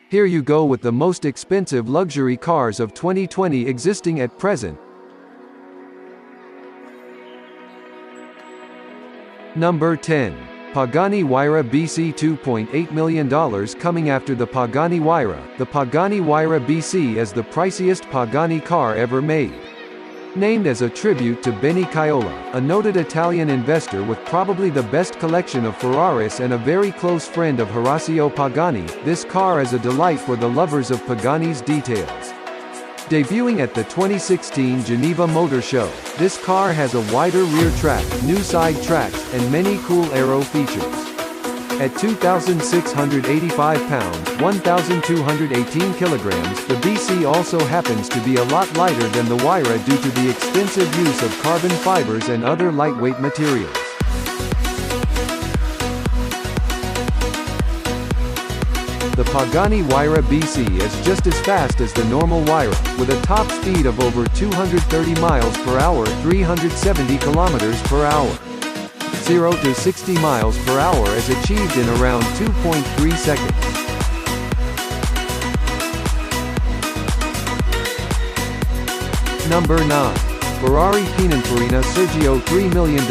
Here you go with the most expensive luxury cars of 2020 existing at present. Number 10. Pagani Huayra BC $2.8 million. Coming after the Pagani Huayra, the Pagani Huayra BC is the priciest Pagani car ever made. Named as a tribute to Benny Caiola, a noted Italian investor with probably the best collection of Ferraris and a very close friend of Horacio Pagani, this car is a delight for the lovers of Pagani's details. Debuting at the 2016 Geneva Motor Show, this car has a wider rear track, new side tracks, and many cool aero features. At 2,685 pounds, 1,218 kilograms, the BC also happens to be a lot lighter than the Huayra due to the extensive use of carbon fibers and other lightweight materials. The Pagani Huayra BC is just as fast as the normal Huayra, with a top speed of over 230 miles per hour, 370 kilometers per hour. 0 to 60 miles per hour is achieved in around 2.3 seconds. Number 9. Ferrari Pininfarina Sergio $3 million.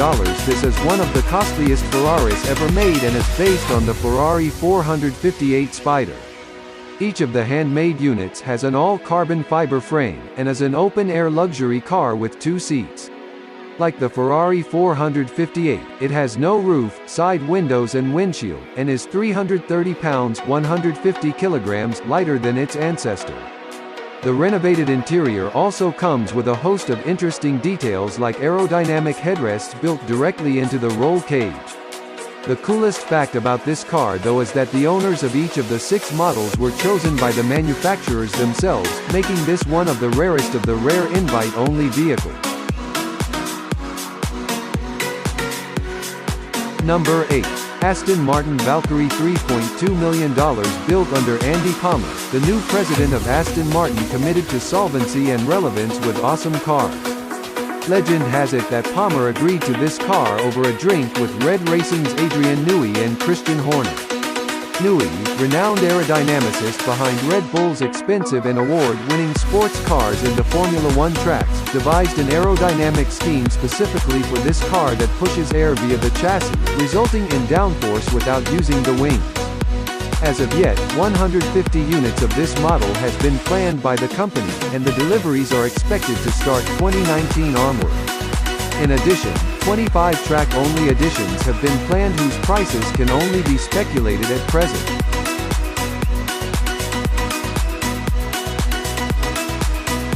This is one of the costliest Ferraris ever made and is based on the Ferrari 458 Spider. Each of the handmade units has an all-carbon fiber frame, and is an open-air luxury car with 2 seats. Like the Ferrari 458, it has no roof, side windows and windshield, and is 330 pounds 150 kilograms lighter than its ancestor. The renovated interior also comes with a host of interesting details like aerodynamic headrests built directly into the roll cage. The coolest fact about this car though is that the owners of each of the 6 models were chosen by the manufacturers themselves, making this one of the rarest of the rare invite-only vehicles. Number 8. Aston Martin Valkyrie $3.2 million. Built under Andy Palmer, the new president of Aston Martin, committed to solvency and relevance with awesome cars. Legend has it that Palmer agreed to this car over a drink with Red Racing's Adrian Newey and Christian Horner. Newey, renowned aerodynamicist behind Red Bull's expensive and award-winning sports cars into Formula One tracks, devised an aerodynamic scheme specifically for this car that pushes air via the chassis, resulting in downforce without using the wings. As of yet, 150 units of this model has been planned by the company, and the deliveries are expected to start 2019 onward. In addition, 25 track-only editions have been planned whose prices can only be speculated at present.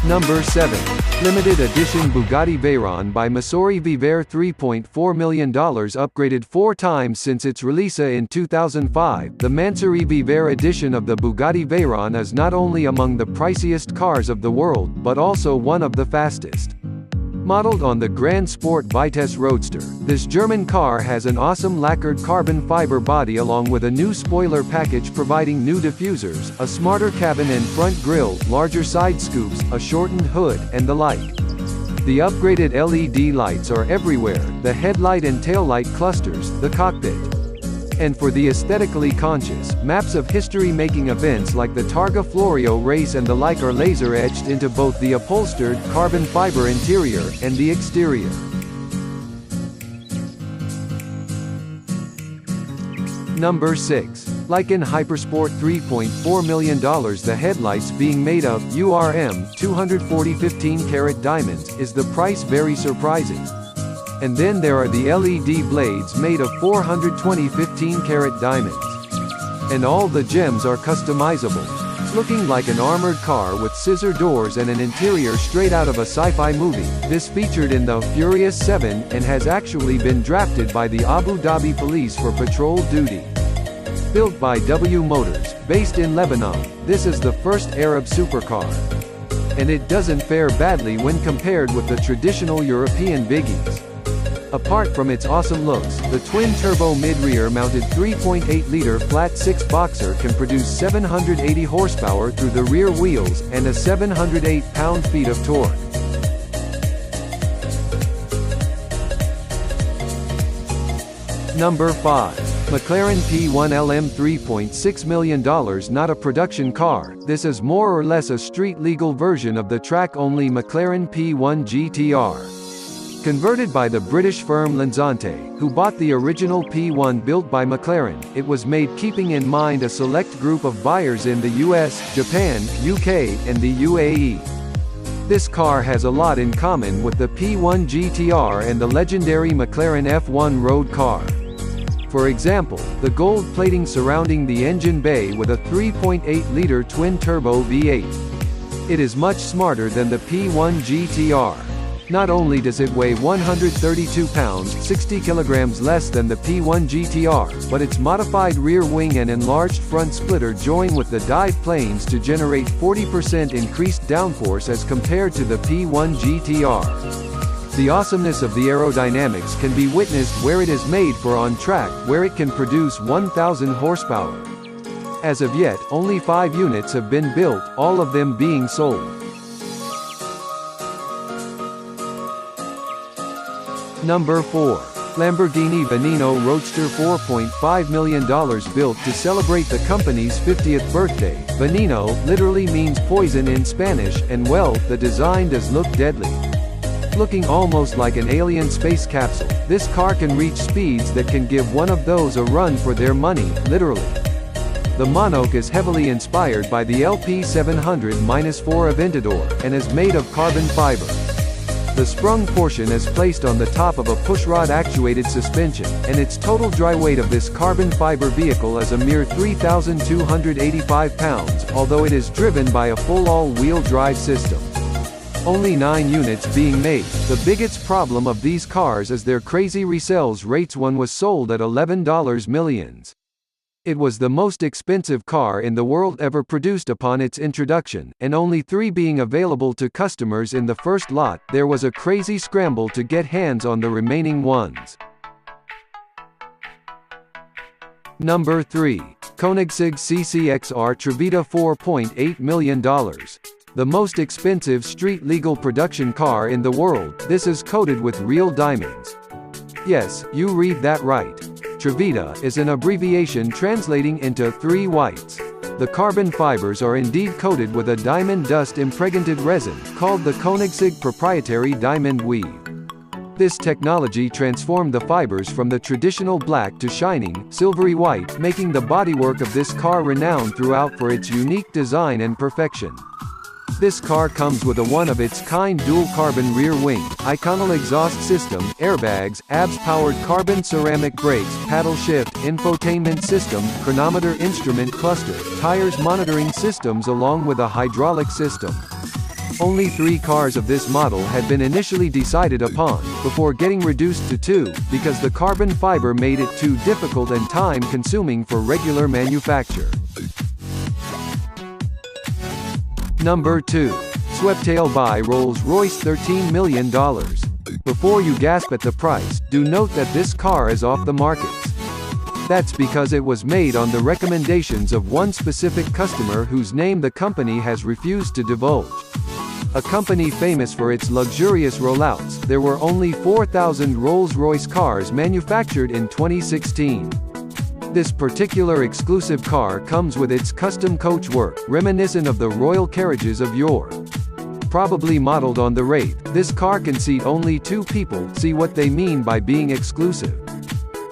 Number 7. Limited edition Bugatti Veyron by MASORY VIVERE $3.4 million. Upgraded 4 times since its release in 2005, the MASORY VIVERE edition of the Bugatti Veyron is not only among the priciest cars of the world, but also one of the fastest. Modeled on the Grand Sport Vitesse Roadster, this German car has an awesome lacquered carbon fiber body along with a new spoiler package providing new diffusers, a smarter cabin and front grille, larger side scoops, a shortened hood, and the like. The upgraded LED lights are everywhere, the headlight and taillight clusters, the cockpit. And for the aesthetically conscious, maps of history-making events like the Targa Florio race and the like are laser-etched into both the upholstered, carbon fiber interior, and the exterior. Number 6. LYKAN HYPERSPORT $3.4 million. The headlights being made of URM 240 15-karat diamonds, is the price very surprising. And then there are the LED blades made of 420 15-karat diamonds. And all the gems are customizable. Looking like an armored car with scissor doors and an interior straight out of a sci-fi movie, this featured in the Furious 7 and has actually been drafted by the Abu Dhabi police for patrol duty. Built by W Motors, based in Lebanon, this is the first Arab supercar. And it doesn't fare badly when compared with the traditional European biggies. Apart from its awesome looks, the twin-turbo mid-rear mounted 3.8-liter flat-six boxer can produce 780 horsepower through the rear wheels, and a 708 pound-feet of torque. Number 5. McLaren P1 LM $3.6 million. Not a production car, this is more or less a street-legal version of the track-only McLaren P1 GTR. Converted by the British firm Lansante, who bought the original P1 built by McLaren, it was made keeping in mind a select group of buyers in the US, Japan, UK, and the UAE. This car has a lot in common with the P1 GTR and the legendary McLaren F1 road car. For example, the gold plating surrounding the engine bay with a 3.8-liter twin-turbo V8. It is much smarter than the P1 GTR. Not only does it weigh 132 pounds, 60 kilograms less than the P1 GTR, but its modified rear wing and enlarged front splitter join with the dive planes to generate 40% increased downforce as compared to the P1 GTR. The awesomeness of the aerodynamics can be witnessed where it is made for on track, where it can produce 1,000 horsepower. As of yet, only 5 units have been built, all of them being sold. Number 4. Lamborghini Veneno Roadster $4.5 million. Built to celebrate the company's 50th birthday. Veneno literally means poison in Spanish, and well, the design does look deadly. Looking almost like an alien space capsule, this car can reach speeds that can give one of those a run for their money, literally. The monocoque is heavily inspired by the LP700-4 Aventador, and is made of carbon fiber. The sprung portion is placed on the top of a pushrod-actuated suspension, and its total dry weight of this carbon fiber vehicle is a mere 3,285 pounds, although it is driven by a full all-wheel drive system. Only 9 units being made. The biggest problem of these cars is their crazy resales rates. One was sold at $11 million. It was the most expensive car in the world ever produced upon its introduction, and only 3 being available to customers in the first lot. There was a crazy scramble to get hands on the remaining ones. Number 3. Koenigsegg CCXR Trevita $4.8 million. The most expensive street-legal production car in the world. This is coated with real diamonds. Yes, you read that right. Trevita is an abbreviation translating into 3 whites. The carbon fibers are indeed coated with a diamond dust-impregnated resin, called the Koenigsegg proprietary diamond weave. This technology transformed the fibers from the traditional black to shining, silvery white, making the bodywork of this car renowned throughout for its unique design and perfection. This car comes with a one-of-its-kind dual-carbon rear wing, iconal exhaust system, airbags, ABS-powered carbon ceramic brakes, paddle shift, infotainment system, chronometer instrument cluster, tires monitoring systems along with a hydraulic system. Only 3 cars of this model had been initially decided upon, before getting reduced to 2, because the carbon fiber made it too difficult and time-consuming for regular manufacture. Number 2. Sweptail by Rolls-Royce $13 million. Before you gasp at the price, do note that this car is off the markets. That's because it was made on the recommendations of one specific customer whose name the company has refused to divulge. A company famous for its luxurious rollouts, there were only 4,000 Rolls-Royce cars manufactured in 2016. This particular exclusive car comes with its custom coachwork, reminiscent of the royal carriages of yore. Probably modeled on the Wraith, this car can seat only 2 people. See what they mean by being exclusive.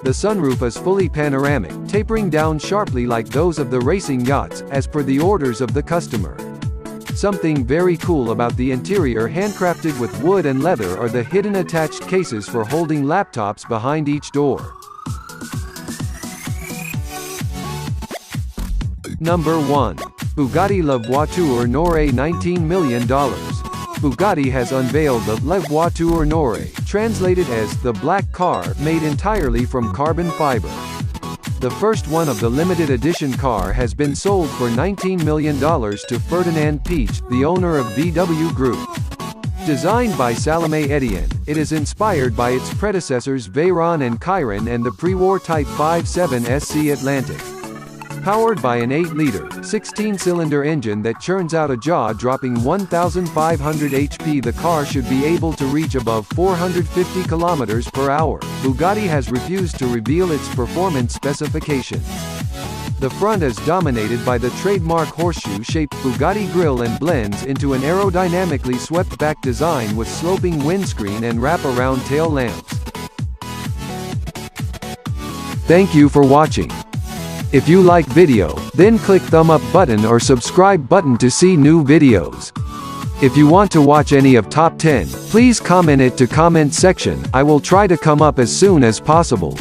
The sunroof is fully panoramic, tapering down sharply like those of the racing yachts, as per the orders of the customer. Something very cool about the interior, handcrafted with wood and leather, are the hidden attached cases for holding laptops behind each door. Number 1. Bugatti La Voiture Noire $19 million. Bugatti has unveiled the La Voiture Noire, translated as the black car, made entirely from carbon fiber. The first one of the limited edition car has been sold for $19 million to Ferdinand Piëch, the owner of VW Group. Designed by Salomé Etienne, it is inspired by its predecessors VEYRON and Chiron and the pre-war Type 57 SC Atlantic. Powered by an 8-liter, 16-cylinder engine that churns out a jaw-dropping 1,500 HP, the car should be able to reach above 450 km per hour. Bugatti has refused to reveal its performance specifications. The front is dominated by the trademark horseshoe-shaped Bugatti grille and blends into an aerodynamically swept-back design with sloping windscreen and wrap-around tail lamps. Thank you for watching. If you like video, then click thumb up button or subscribe button to see new videos. If you want to watch any of top 10, please comment it to comment section. I will try to come up as soon as possible.